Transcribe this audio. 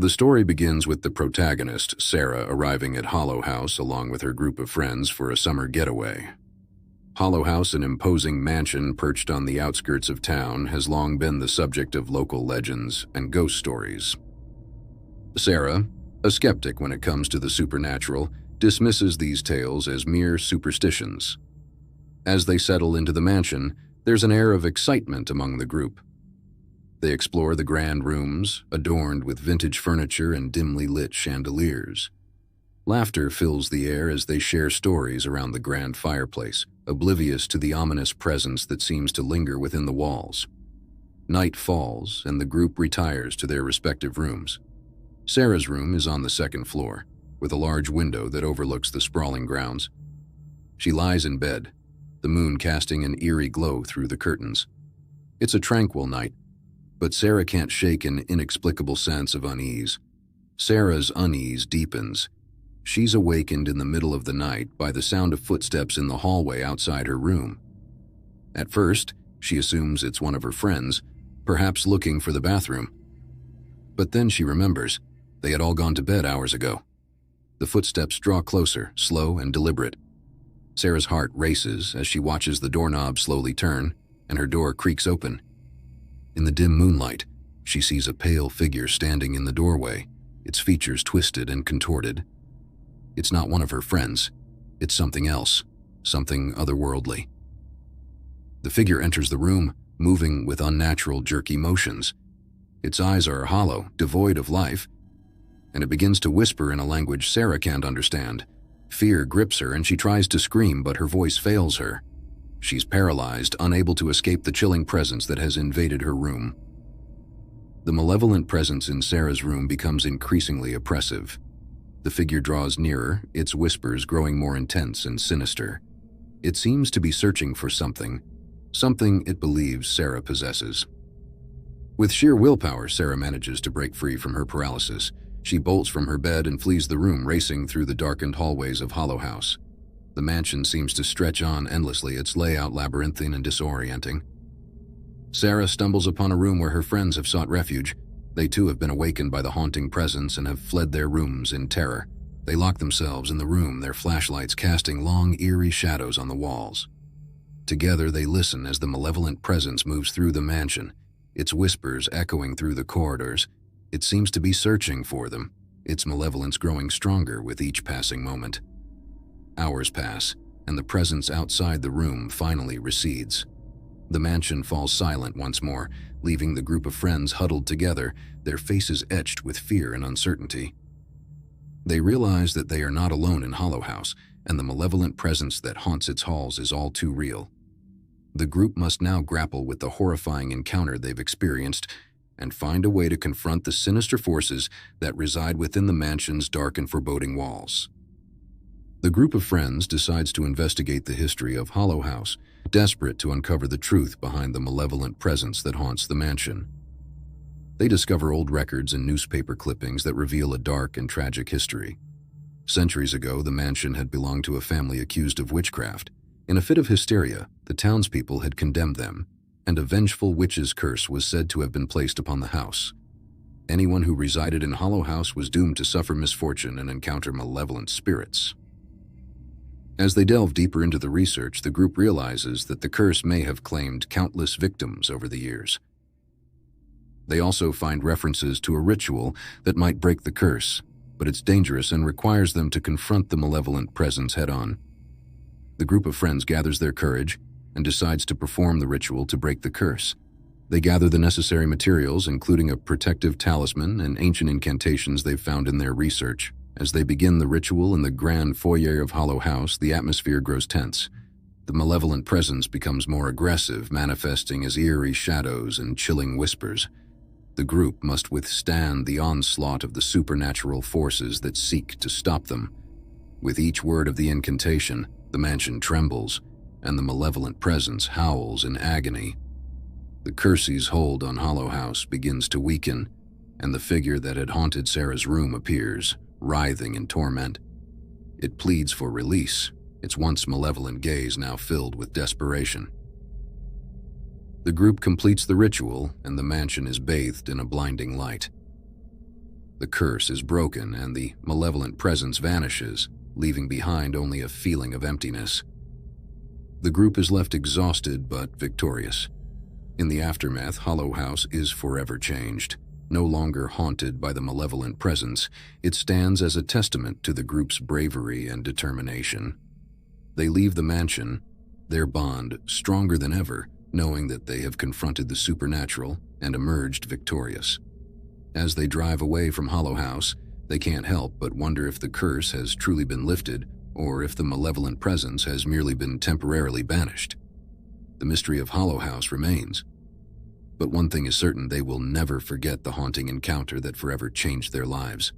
The story begins with the protagonist, Sarah, arriving at Hollow House along with her group of friends for a summer getaway. Hollow House, an imposing mansion perched on the outskirts of town, has long been the subject of local legends and ghost stories. Sarah, a skeptic when it comes to the supernatural, dismisses these tales as mere superstitions. As they settle into the mansion, there's an air of excitement among the group. They explore the grand rooms, adorned with vintage furniture and dimly lit chandeliers. Laughter fills the air as they share stories around the grand fireplace, oblivious to the ominous presence that seems to linger within the walls. Night falls, and the group retires to their respective rooms. Sarah's room is on the second floor, with a large window that overlooks the sprawling grounds. She lies in bed, the moon casting an eerie glow through the curtains. It's a tranquil night, but Sarah can't shake an inexplicable sense of unease. Sarah's unease deepens. She's awakened in the middle of the night by the sound of footsteps in the hallway outside her room. At first, she assumes it's one of her friends, perhaps looking for the bathroom. But then she remembers they had all gone to bed hours ago. The footsteps draw closer, slow and deliberate. Sarah's heart races as she watches the doorknob slowly turn and her door creaks open. In the dim moonlight, she sees a pale figure standing in the doorway, its features twisted and contorted. It's not one of her friends. It's something else, something otherworldly. The figure enters the room, moving with unnatural, jerky motions. Its eyes are hollow, devoid of life, and it begins to whisper in a language Sarah can't understand. Fear grips her and she tries to scream, but her voice fails her. She's paralyzed, unable to escape the chilling presence that has invaded her room. The malevolent presence in Sarah's room becomes increasingly oppressive. The figure draws nearer, its whispers growing more intense and sinister. It seems to be searching for something it believes Sarah possesses. With sheer willpower, Sarah manages to break free from her paralysis. She bolts from her bed and flees the room, racing through the darkened hallways of Hollow House. The mansion seems to stretch on endlessly, its layout labyrinthine and disorienting. Sarah stumbles upon a room where her friends have sought refuge. They too have been awakened by the haunting presence and have fled their rooms in terror. They lock themselves in the room, their flashlights casting long, eerie shadows on the walls. Together they listen as the malevolent presence moves through the mansion, its whispers echoing through the corridors. It seems to be searching for them, its malevolence growing stronger with each passing moment. Hours pass, and the presence outside the room finally recedes. The mansion falls silent once more, leaving the group of friends huddled together, their faces etched with fear and uncertainty. They realize that they are not alone in Hollow House, and the malevolent presence that haunts its halls is all too real. The group must now grapple with the horrifying encounter they've experienced and find a way to confront the sinister forces that reside within the mansion's dark and foreboding walls. The group of friends decides to investigate the history of Hollow House, desperate to uncover the truth behind the malevolent presence that haunts the mansion. They discover old records and newspaper clippings that reveal a dark and tragic history. Centuries ago, the mansion had belonged to a family accused of witchcraft. In a fit of hysteria, the townspeople had condemned them, and a vengeful witch's curse was said to have been placed upon the house. Anyone who resided in Hollow House was doomed to suffer misfortune and encounter malevolent spirits. As they delve deeper into the research, the group realizes that the curse may have claimed countless victims over the years. They also find references to a ritual that might break the curse, but it's dangerous and requires them to confront the malevolent presence head-on. The group of friends gathers their courage and decides to perform the ritual to break the curse. They gather the necessary materials, including a protective talisman and ancient incantations they've found in their research. As they begin the ritual in the grand foyer of Hollow House, the atmosphere grows tense. The malevolent presence becomes more aggressive, manifesting as eerie shadows and chilling whispers. The group must withstand the onslaught of the supernatural forces that seek to stop them. With each word of the incantation, the mansion trembles, and the malevolent presence howls in agony. The curse's hold on Hollow House begins to weaken, and the figure that had haunted Sarah's room appears, writhing in torment. It pleads for release, its once malevolent gaze now filled with desperation. The group completes the ritual, and the mansion is bathed in a blinding light. The curse is broken and the malevolent presence vanishes, leaving behind only a feeling of emptiness. The group is left exhausted but victorious. In the aftermath, Hollow House is forever changed. No longer haunted by the malevolent presence, it stands as a testament to the group's bravery and determination. They leave the mansion, their bond stronger than ever, knowing that they have confronted the supernatural and emerged victorious. As they drive away from Hollow House, they can't help but wonder if the curse has truly been lifted or if the malevolent presence has merely been temporarily banished. The mystery of Hollow House remains. But one thing is certain, they will never forget the haunting encounter that forever changed their lives.